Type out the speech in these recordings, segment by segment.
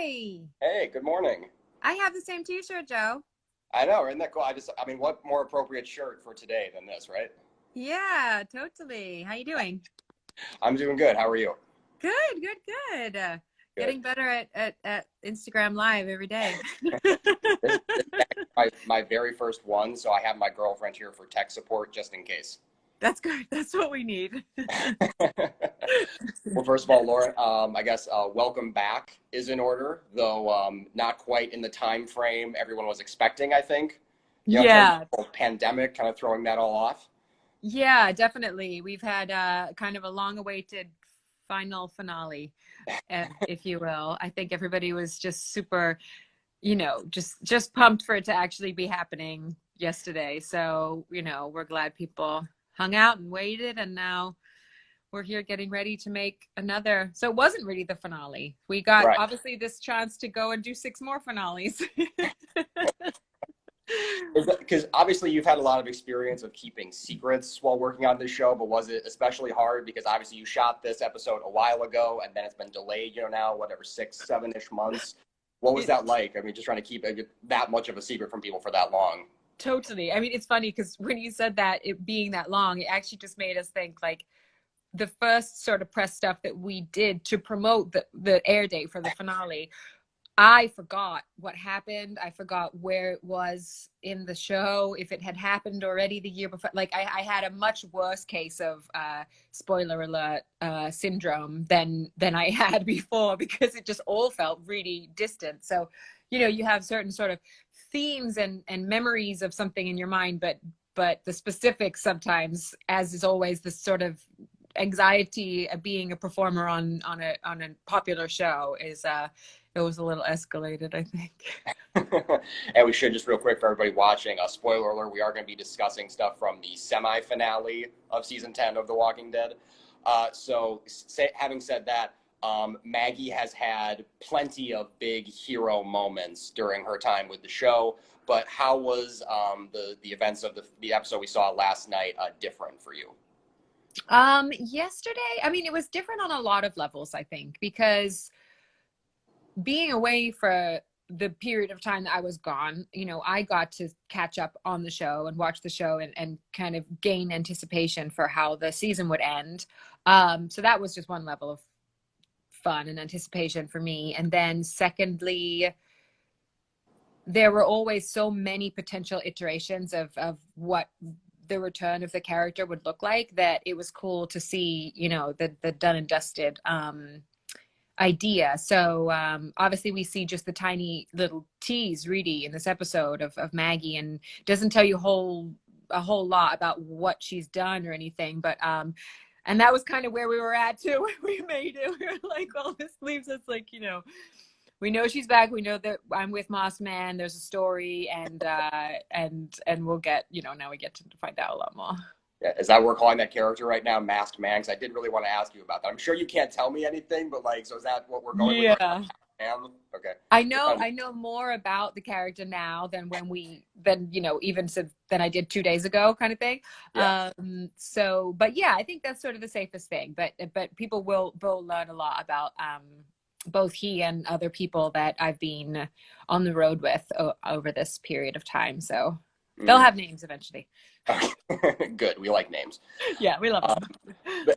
Hi. Hey, good morning. I have the same t-shirt, Joe. I know, isn't that cool? I mean, what more appropriate shirt for today than this, right? Yeah, totally. How you doing? I'm doing good. How are you? Good, good, good. Good. Getting better at Instagram Live every day. This is actually my very first one, so I have my girlfriend here for tech support just in case. That's good. That's what we need. Well, first of all, Laura, I guess welcome back is in order, though not quite in the time frame everyone was expecting, I think. In terms Yeah, of the pandemic, kind of throwing that all off. yeah, definitely. We've had kind of a long-awaited final finale, if you will. I think everybody was just super, just pumped for it to actually be happening yesterday. So, we're glad people hung out and waited, and now we're here getting ready to make another. So it wasn't really the finale. We got Right. obviously this chance to go and do 6 more finales. Because obviously you've had a lot of experience of keeping secrets while working on this show, but was it especially hard because obviously you shot this episode a while ago and then it's been delayed, now, whatever, 6, 7-ish months. What was It, that like? I mean, just trying to keep that much of a secret from people for that long. totally. I mean, it's funny because when you said that it being that long, it actually just made us think like the first sort of press stuff that we did to promote the air date for the finale. I forgot what happened. I forgot where it was in the show, if it had happened already the year before. Like I had a much worse case of spoiler alert syndrome than I had before, because it just all felt really distant. So, you have certain sort of themes and memories of something in your mind, but the specifics sometimes, as is always, the sort of anxiety of being a performer on a popular show is it was a little escalated, I think. And we should just real quick for everybody watching, a spoiler alert, we are going to be discussing stuff from the semi-finale of season 10 of The Walking Dead. Having said that, Maggie has had plenty of big hero moments during her time with the show, but how was the events of the episode we saw last night different for you? Yesterday, I mean, it was different on a lot of levels, I think, because being away for the period of time that I was gone, I got to catch up on the show and watch the show and kind of gain anticipation for how the season would end. So that was just one level of fun and anticipation for me. And then secondly, there were always so many potential iterations of what the return of the character would look like, that it was cool to see, the done and dusted idea. So obviously we see just the tiny little tease really in this episode of Maggie, and doesn't tell you a whole lot about what she's done or anything, but and that was kind of where we were at too when we made it. We were like, well, this leaves us like, we know she's back, we know that I'm with Masked Man, there's a story, and we'll get, now we get to find out a lot more. Yeah, is that we're calling that character right now, Masked Man? Because I did really want to ask you about that. I'm sure you can't tell me anything, but so is that what we're going with right Yeah. now? Okay. I know more about the character now than than I did 2 days ago, kind of thing. Yeah. But yeah, I think that's sort of the safest thing. But people will learn a lot about both he and other people that I've been on the road with over this period of time. So they'll have names eventually. Good. We like names. Yeah, we love them.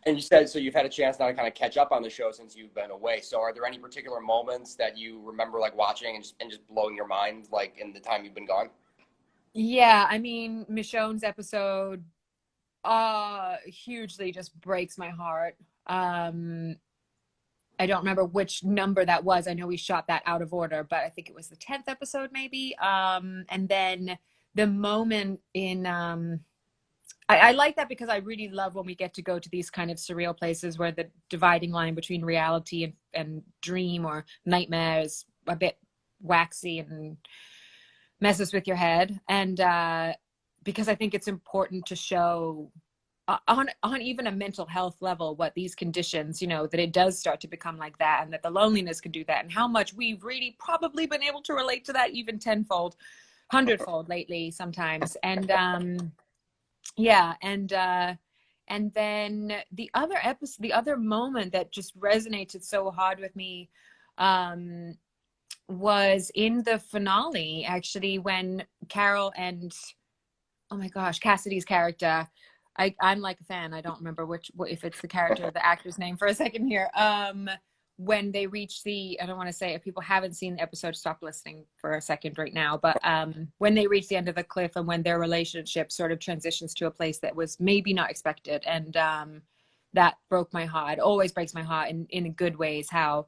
And you said, so you've had a chance now to kind of catch up on the show since you've been away. So are there any particular moments that you remember like watching and just blowing your mind like in the time you've been gone? Yeah, I mean, Michonne's episode hugely just breaks my heart. I don't remember which number that was. I know we shot that out of order, but I think it was the 10th episode maybe. And then the moment in I like that because I really love when we get to go to these kind of surreal places where the dividing line between reality and dream or nightmare is a bit waxy and messes with your head. And because I think it's important to show on even a mental health level what these conditions, that it does start to become like that, and that the loneliness can do that, and how much we've really probably been able to relate to that even tenfold, hundredfold lately sometimes. And yeah, and then the other episode, the other moment that just resonated so hard with me was in the finale, actually, when Carol and, oh my gosh, Cassidy's character, I'm like a fan. I don't remember if it's the character or the actor's name for a second here. When they reach the, I don't want to say, if people haven't seen the episode, stop listening for a second right now. But when they reach the end of the cliff and when their relationship sort of transitions to a place that was maybe not expected. And that broke my heart. It always breaks my heart in good ways, how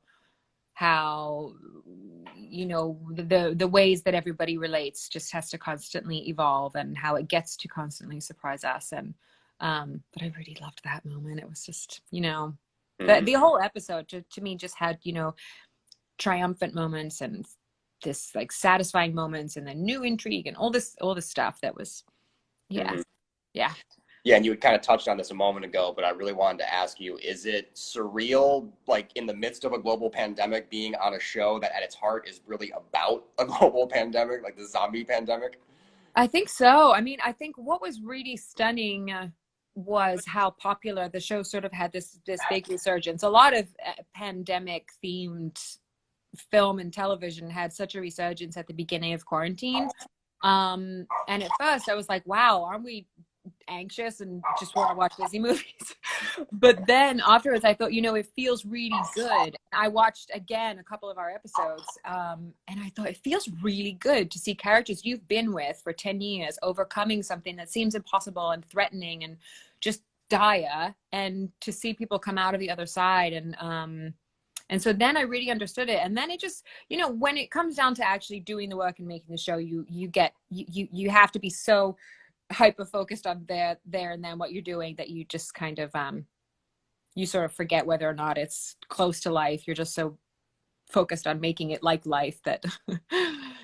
you know, the ways that everybody relates just has to constantly evolve, and how it gets to constantly surprise us. And but I really loved that moment. It was just, you know, the whole episode to me just had, you know, triumphant moments and this like satisfying moments and then new intrigue and all this stuff that was, yeah. Yeah. Yeah, and you had kind of touched on this a moment ago, but I really wanted to ask you, is it surreal, like in the midst of a global pandemic, being on a show that at its heart is really about a global pandemic, like the zombie pandemic? I think so. I mean, I think what was really stunning was how popular the show sort of had this big resurgence. A lot of pandemic themed film and television had such a resurgence at the beginning of quarantine. And at first I was like, wow, aren't we anxious and just want to watch Disney movies? But then afterwards I thought, you know, it feels really good. I watched again a couple of our episodes, and I thought it feels really good to see characters you've been with for 10 years overcoming something that seems impossible and threatening and just dire, and to see people come out of the other side. And so then I really understood it. And then it just, you know, when it comes down to actually doing the work and making the show, you have to be so hyper focused on there and then what you're doing that you just kind of you sort of forget whether or not it's close to life. You're just so focused on making it like life that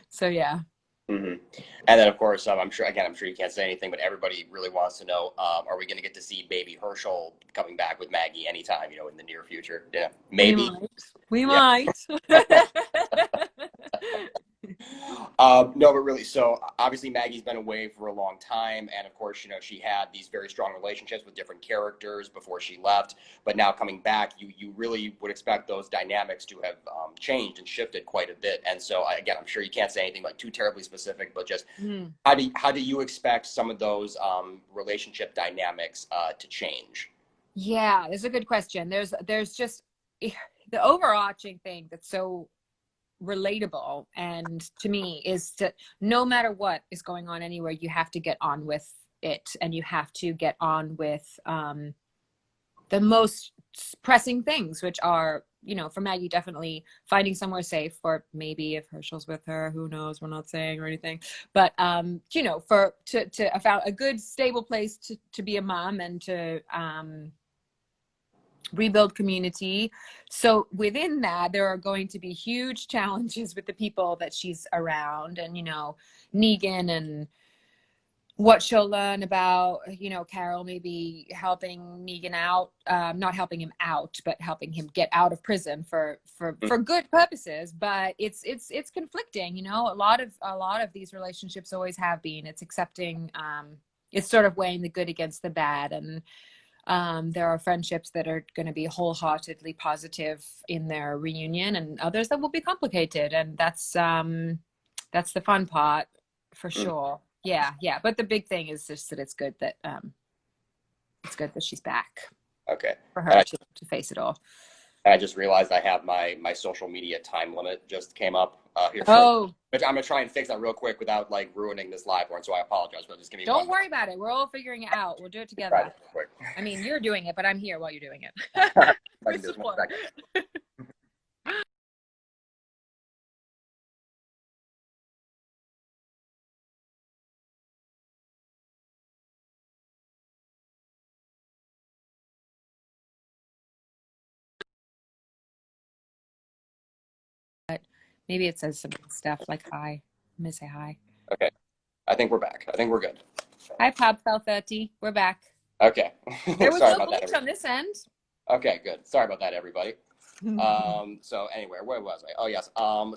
so yeah. And then of course, I'm sure you can't say anything, but everybody really wants to know, are we going to get to see baby Herschel coming back with Maggie anytime, you know, in the near future? Yeah, maybe. We might. No, but really, so obviously Maggie's been away for a long time, and of course, you know, she had these very strong relationships with different characters before she left, but now coming back, you really would expect those dynamics to have changed and shifted quite a bit. And so again, I'm sure you can't say anything like too terribly specific, but just how do you expect some of those relationship dynamics to change? Yeah, it's a good question. There's just the overarching thing that's so relatable and to me is that no matter what is going on anywhere, you have to get on with it, and you have to get on with the most pressing things, which are, you know, for Maggie, definitely finding somewhere safe, or maybe if Herschel's with her, who knows, we're not saying or anything, but you know, to found a good stable place to be a mom and to rebuild community. So within that, there are going to be huge challenges with the people that she's around, and, you know, Negan and what she'll learn about, you know, Carol maybe helping Negan out, not helping him out, but helping him get out of prison for good purposes. But it's conflicting, you know. A lot of these relationships always have been. It's accepting, it's sort of weighing the good against the bad. And there are friendships that are going to be wholeheartedly positive in their reunion, and others that will be complicated. And that's the fun part for sure. Yeah. But the big thing is just that it's good that she's back. Okay. For her to face it all. I just realized I have my social media time limit just came up here. But I'm gonna try and fix that real quick without like ruining this live one. So I apologize, but just give me. Don't worry about it. We're all figuring it out. We'll do it together. I mean, you're doing it, but I'm here while you're doing it. I can do this 1 second. Maybe it says some stuff like hi. I'm gonna say hi. Okay. I think we're back. I think we're good. Hi, Pop30. We're back. Okay. There was no glitch on this end. Okay, good. Sorry about that, everybody. So anyway, where was I? Oh yes.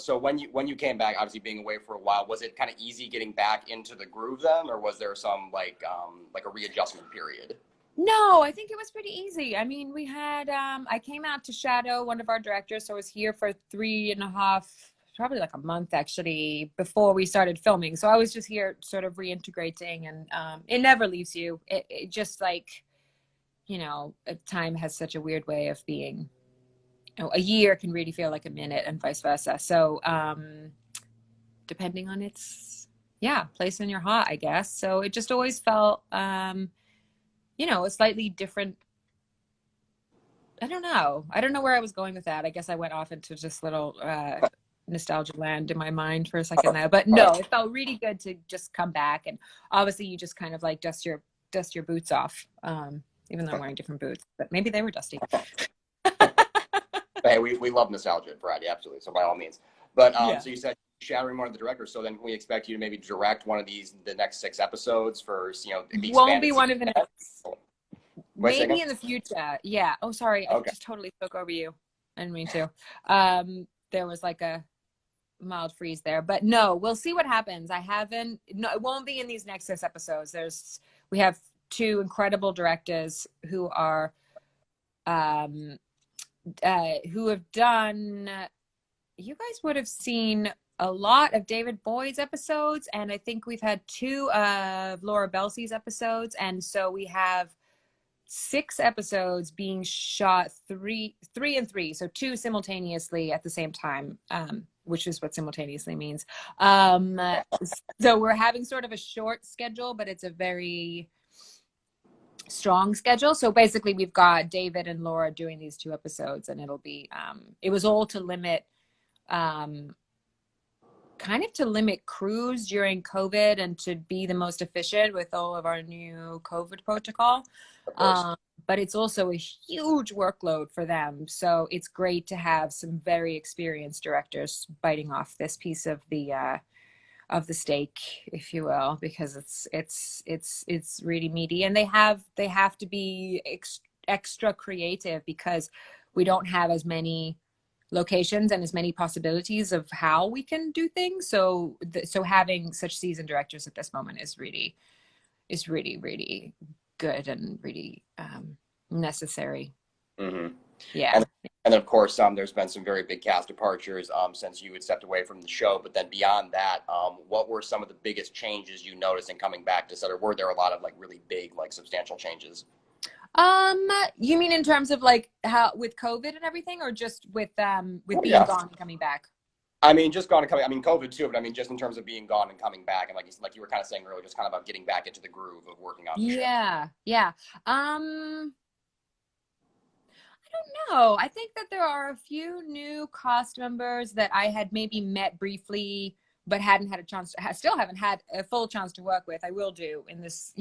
So when you came back, obviously being away for a while, was it kind of easy getting back into the groove then, or was there some like a readjustment period? No, I think it was pretty easy. I mean, we had I came out to shadow one of our directors, so I was here for 3.5 probably like a month actually before we started filming. So I was just here sort of reintegrating, and it never leaves you. It just like, time has such a weird way of being. A year can really feel like a minute, and vice versa. So depending on its place in your heart, I guess. So it just always felt a slightly different. I don't know where I was going with that. I guess I went off into just little nostalgia land in my mind for a second there. But no, it felt really good to just come back, and obviously you just kind of like dust your boots off. Even though I'm wearing different boots, but maybe they were dusty. Hey, we love nostalgia at Variety, absolutely. So by all means. But so you said shadowing one of the directors. So then can we expect you to maybe direct one of the next 6 episodes for the won't be one of the next. Maybe in the future. Yeah. Oh, sorry. Okay. I just totally spoke over you. I didn't mean to. There was like a mild freeze there, but no, we'll see what happens. No, it won't be in these next 6 episodes. We have 2 incredible directors who are, who have done, you guys would have seen a lot of David Boyd's episodes, and I think we've had 2 of Laura Belsey's episodes, and so we have 6 episodes being shot, 3 and 3, so 2 simultaneously at the same time, which is what simultaneously means. So we're having sort of a short schedule, but it's a very strong schedule. So basically we've got David and Laura doing these 2 episodes, and it'll be it was all to limit crews during COVID and to be the most efficient with all of our new COVID protocol. But it's also a huge workload for them. So it's great to have some very experienced directors biting off this piece of the steak, if you will, because it's really meaty, and they have to be extra creative because we don't have as many locations and as many possibilities of how we can do things. So having such seasoned directors at this moment is really good and really necessary. Mm-hmm. Yeah. And then, of course, there's been some very big cast departures since you had stepped away from the show. But then beyond that, what were some of the biggest changes you noticed in coming back to set? Or were there a lot of like really big, like substantial changes? You mean in terms of like how with COVID and everything, or just with being gone and coming back? I mean, just gone and coming. I mean, COVID too, but I mean, just in terms of being gone and coming back, and like you were kind of saying earlier, just kind of about getting back into the groove of working on the show. Yeah. I don't know. I think that there are a few new cast members that I had maybe met briefly, but hadn't had a chance to, still haven't had a full chance to work with. I will do in this,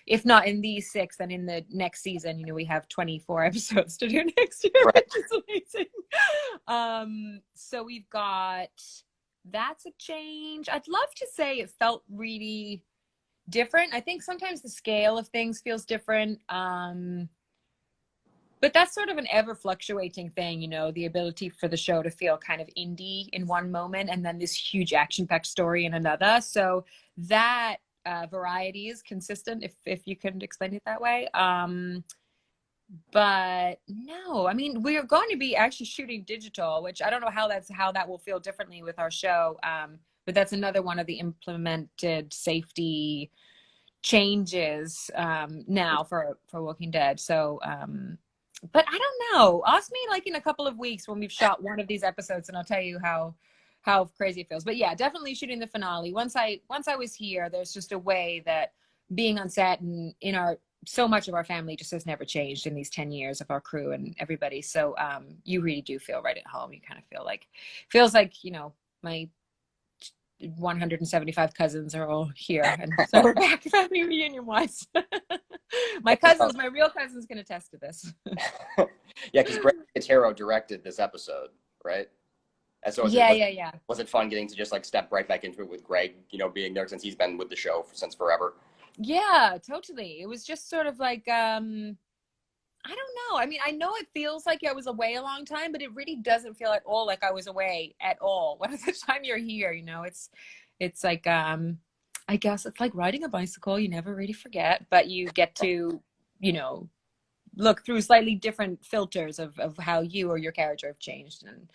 if not in these 6, then in the next season. We have 24 episodes to do next year, right, which is amazing. So we've got, that's a change. I'd love to say it felt really different. I think sometimes the scale of things feels different. But that's sort of an ever fluctuating thing, the ability for the show to feel kind of indie in one moment and then this huge action-packed story in another. So that variety is consistent, if you couldn't explain it that way. But no, I mean, we're going to be actually shooting digital, which I don't know how that will feel differently with our show. But that's another one of the implemented safety changes now for Walking Dead. So, but I don't know. Ask me like in a couple of weeks when we've shot one of these episodes, and I'll tell you how crazy it feels. But yeah, definitely shooting the finale. Once I was here, there's just a way that being on set and so much of our family just has never changed in these 10 years of our crew and everybody. So you really do feel right at home. You kind of feels like my 175 cousins are all here, and so we're back family reunion wise. My real cousins can attest to this. Yeah, because Greg Catero directed this episode, right? And so yeah. Was it fun getting to just like step right back into it with Greg, being there since he's been with the show since forever? Yeah, totally. It was just sort of like I don't know. I mean, I know it feels like I was away a long time, but it really doesn't feel at all like I was away at all. What is the time you're here? It's like, I guess it's like riding a bicycle. You never really forget, but you get to, look through slightly different filters of how you or your character have changed and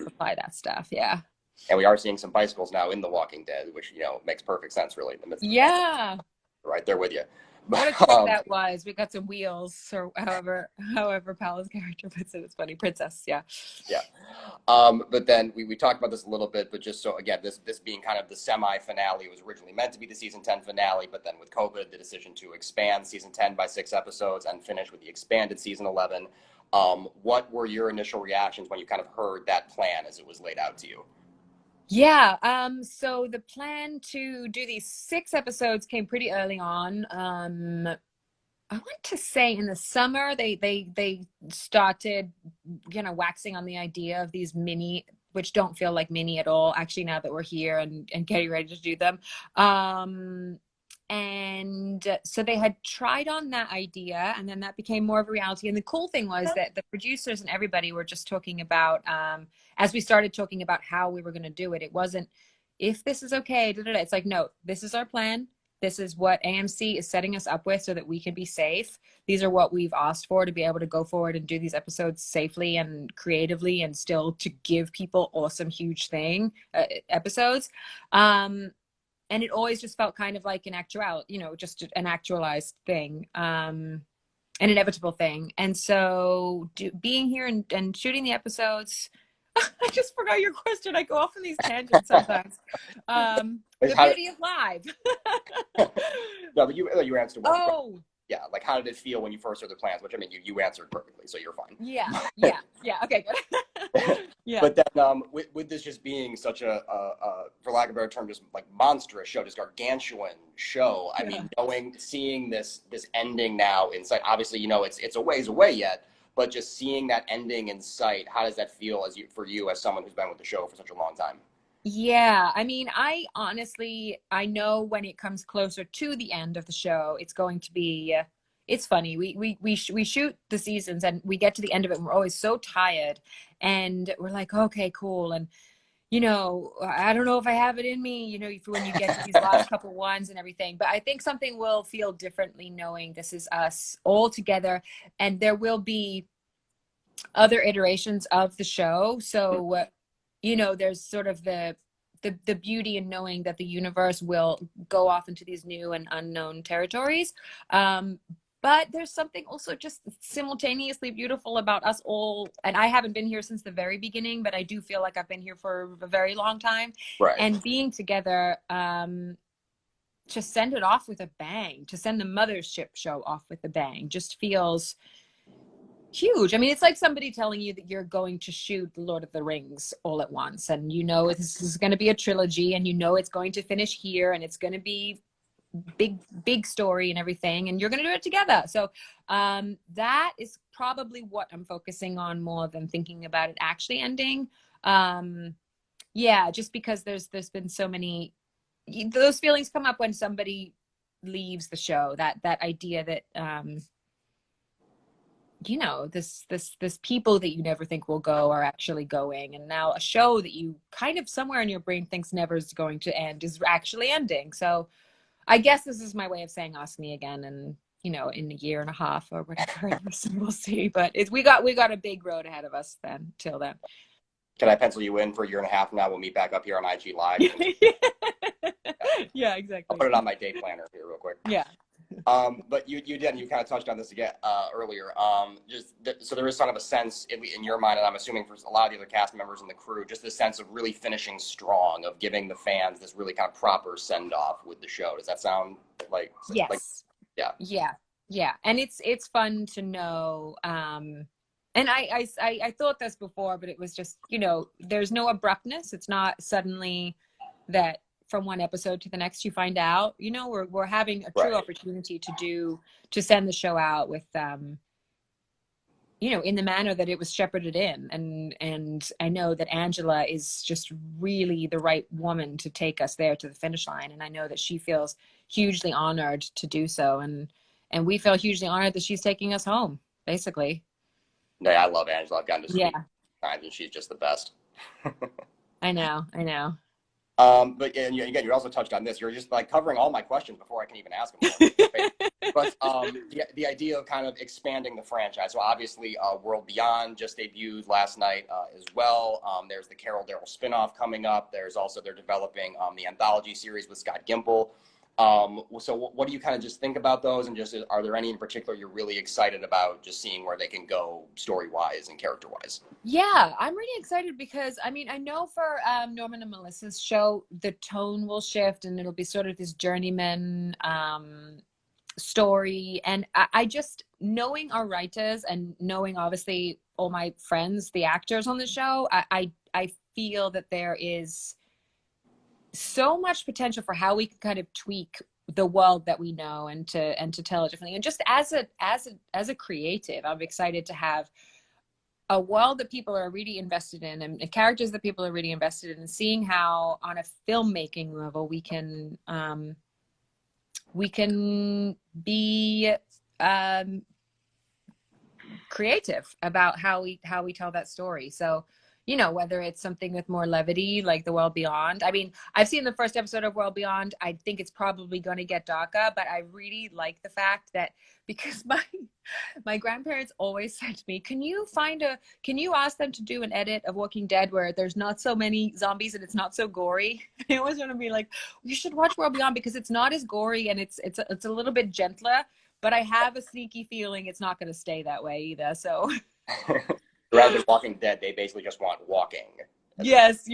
apply that stuff. Yeah. And we are seeing some bicycles now in The Walking Dead, which, you know, makes perfect sense, really, in the midst of Yeah. right there with you. What a trick that was. We got some wheels, or however Paola's character puts it. It's funny. Princess, yeah. Yeah. But then we talked about this a little bit, but just so, again, this being kind of the semi-finale, it was originally meant to be the season 10 finale, but then with COVID, the decision to expand season 10 by 6 episodes and finish with the expanded season 11. What were your initial reactions when you kind of heard that plan as it was laid out to you? Yeah, so the plan to do these 6 episodes came pretty early on. I want to say in the summer they started, you know, waxing on the idea of these mini, which don't feel like mini at all, actually, now that we're here and getting ready to do them. And so they had tried on that idea, and then that became more of a reality. And the cool thing was that the producers and everybody were just talking about, as we started talking about how we were going to do it, it wasn't, if this is okay, it's like, no, this is our plan. This is what AMC is setting us up with so that we can be safe. These are what we've asked for, to be able to go forward and do these episodes safely and creatively, and still to give people awesome, huge episodes. And it always just felt kind of like an actual, you know, just an actualized thing, an inevitable thing. And so being here and shooting the episodes, I just forgot your question. I go off on these tangents sometimes. The beauty of live. No, but you answered one. Oh. Yeah, like how did it feel when you first heard the plans? Which, I mean, you answered perfectly, so you're fine. Yeah. Okay, good. Yeah. But then with this just being such a for lack of a better term, just like monstrous show, just gargantuan show. I mean, seeing this ending now in sight. Obviously, you know, it's a ways away yet, but just seeing that ending in sight, how does that feel for you as someone who's been with the show for such a long time? Yeah, I mean, I know when it comes closer to the end of the show, it's going to be, it's funny. We shoot the seasons and we get to the end of it and we're always so tired, and we're like, okay, cool. And, you know, I don't know if I have it in me, you know, when you get to these last couple ones and everything, but I think something will feel differently knowing this is us all together, and there will be other iterations of the show. So, you know, there's sort of the beauty in knowing that the universe will go off into these new and unknown territories. But there's something also just simultaneously beautiful about us all. And I haven't been here since the very beginning, but I do feel like I've been here for a very long time. Right. And being together, to send it off with a bang, to send the Mothership show off with a bang, just feels huge. I mean, it's like somebody telling you that you're going to shoot The Lord of the Rings all at once, and you know this is going to be a trilogy, and you know it's going to finish here, and it's going to be big story and everything, and you're going to do it together. So that is probably what I'm focusing on more than thinking about it actually ending. Yeah, just because there's been so many, those feelings come up when somebody leaves the show, that idea that you know, this people that you never think will go are actually going, and now a show that you kind of somewhere in your brain thinks never is going to end is actually ending. So I guess this is my way of saying ask me again, and, you know, in a year and a half or whatever. We'll see. But we got a big road ahead of us then, till then. Can I pencil you in for a year and a half now? We'll meet back up here on IG Live. Yeah, exactly. I'll put it on my day planner here real quick. Yeah. But you kind of touched on this again earlier. So there is kind of a sense in your mind, and I'm assuming for a lot of the other cast members and the crew, just the sense of really finishing strong, of giving the fans this really kind of proper send off with the show. Does that sound like? Yes. Yeah. And it's fun to know. And I thought this before, but it was just, you know, there's no abruptness. It's not suddenly that from one episode to the next you find out, you know, we're having a true opportunity to send the show out with you know, in the manner that it was shepherded in. And I know that Angela is just really the right woman to take us there to the finish line, and I know that she feels hugely honored to do so, and we feel hugely honored that she's taking us home, basically. Yeah, I love Angela. I've gotten to see her, and she's just the best. I know. But and again, you also touched on this. You're just like covering all my questions before I can even ask them. But the idea of kind of expanding the franchise. So obviously, World Beyond just debuted last night as well. There's the Carol Darrell spinoff coming up. There's also they're developing the anthology series with Scott Gimple. So what do you kind of just think about those, and just are there any in particular you're really excited about just seeing where they can go story-wise and character-wise? Yeah, I'm really excited because I mean, I know for Norman and Melissa's show, the tone will shift and it'll be sort of this journeyman story. And I just, knowing our writers and knowing obviously all my friends, the actors on the show, I feel that there is so much potential for how we can kind of tweak the world that we know and to tell it differently. And just as a creative, I'm excited to have a world that people are really invested in and characters that people are really invested in, and seeing how on a filmmaking level we can be creative about how we tell that story. So, you know, whether it's something with more levity, like The World Beyond. I mean, I've seen the first episode of World Beyond. I think it's probably going to get darker, but I really like the fact that, because my grandparents always said to me, can you ask them to do an edit of Walking Dead where there's not so many zombies and it's not so gory? I always want to be like, you should watch World Beyond because it's not as gory and it's a little bit gentler, but I have a sneaky feeling it's not going to stay that way either. So Rather than Walking Dead, they basically just want walking. Yes.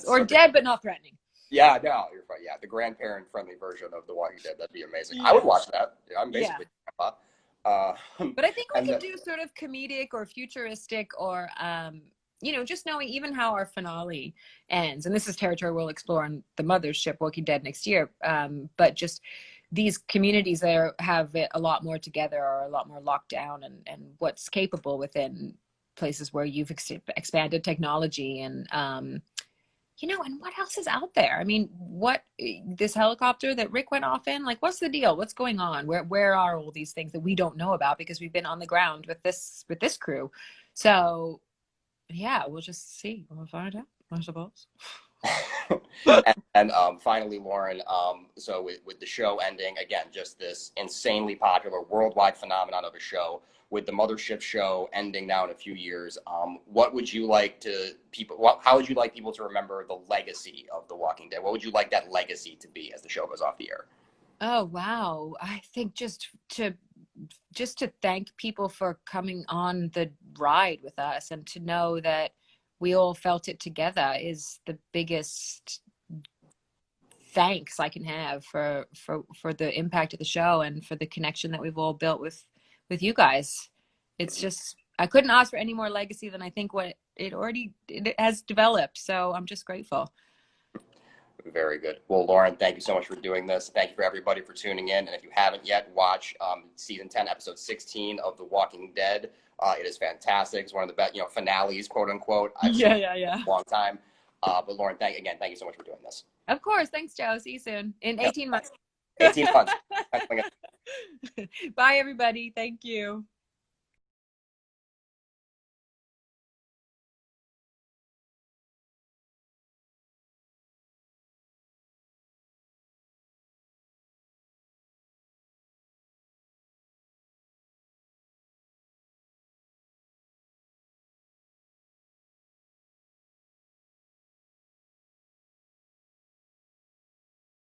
Or So dead but not threatening. yeah, no, you're right. Yeah, the grandparent-friendly version of The Walking Dead. That'd be amazing. Yeah. I would watch that. Yeah, I'm basically grandpa. But I think we could do sort of comedic or futuristic or, you know, just knowing even how our finale ends. And this is territory we'll explore on the Mothership Walking Dead next year. But just these communities that have it a lot more together or a lot more locked down, and what's capable within places where you've expanded technology and, you know, and what else is out there? I mean, this helicopter that Rick went off in, like, what's the deal? What's going on? Where are all these things that we don't know about because we've been on the ground with this crew? So yeah, we'll just see. We'll find out, I suppose. and finally, Lauren, so with the show ending, again, just this insanely popular worldwide phenomenon of a show, with the Mothership show ending now in a few years, what would you like how would you like people to remember the legacy of The Walking Dead? What would you like that legacy to be as the show goes off the air? Oh, wow. I think just to thank people for coming on the ride with us, and to know that we all felt it together is the biggest thanks I can have for the impact of the show and for the connection that we've all built with you guys. It's just, I couldn't ask for any more legacy than I think what it has developed. So I'm just grateful. Very good. Well, Lauren, thank you so much for doing this. Thank you for everybody for tuning in. And if you haven't yet, watch season 10, episode 16 of The Walking Dead. It is fantastic. It's one of the best, finales, quote unquote. I've seen it in a long time. But Lauren, thank you so much for doing this. Of course. Thanks, Joe. See you soon in 18 months. 18 months. Bye, everybody. Thank you.